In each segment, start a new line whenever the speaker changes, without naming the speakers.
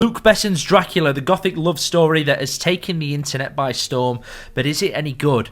Luc Besson's Dracula, the gothic love story that has taken the internet by storm, but is it any good?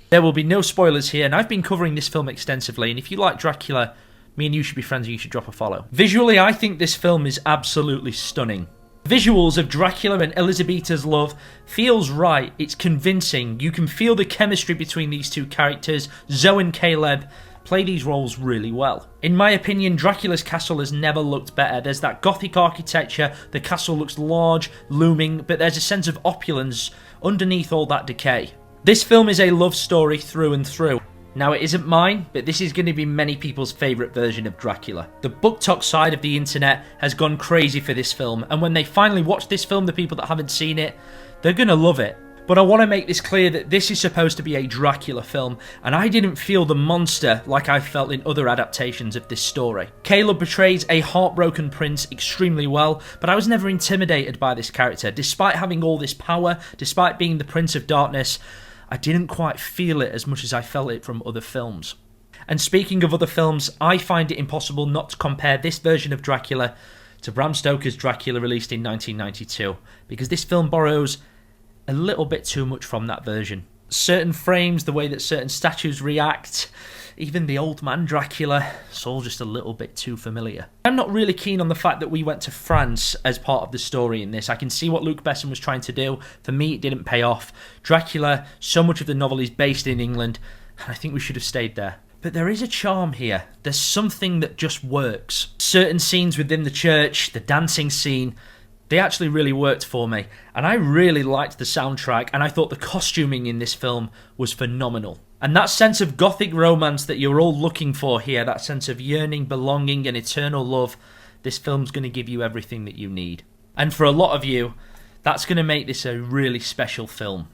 There will be no spoilers here, and I've been covering this film extensively, and if you like Dracula, me and you should be friends and you should drop a follow. Visually, I think this film is absolutely stunning. Visuals of Dracula and Elizabeta's love feels right, it's convincing, you can feel the chemistry between these two characters. Zoe and Caleb play these roles really well. In my opinion, Dracula's castle has never looked better. There's that gothic architecture, the castle looks large, looming, but there's a sense of opulence underneath all that decay. This film is a love story through and through. Now, it isn't mine, but this is going to be many people's favourite version of Dracula. The BookTok side of the internet has gone crazy for this film, and when they finally watch this film, the people that haven't seen it, they're going to love it. But I want to make this clear that this is supposed to be a Dracula film, and I didn't feel the monster like I felt in other adaptations of this story. Caleb portrays a heartbroken prince extremely well, but I was never intimidated by this character. Despite having all this power, despite being the Prince of Darkness, I didn't quite feel it as much as I felt it from other films. And speaking of other films, I find it impossible not to compare this version of Dracula to Bram Stoker's Dracula released in 1992, because this film borrows a little bit too much from that version. Certain frames, the way that certain statues react, even the old man Dracula, it's all just a little bit too familiar. I'm not really keen on the fact that we went to France as part of the story in this. I can see what Luc Besson was trying to do. For me, it didn't pay off. Dracula, so much of the novel is based in England, and I think we should have stayed there. But there is a charm here. There's something that just works. Certain scenes within the church, the dancing scene, they actually really worked for me, and I really liked the soundtrack, and I thought the costuming in this film was phenomenal. And that sense of gothic romance that you're all looking for here, that sense of yearning, belonging, and eternal love, this film's going to give you everything that you need. And for a lot of you, that's going to make this a really special film.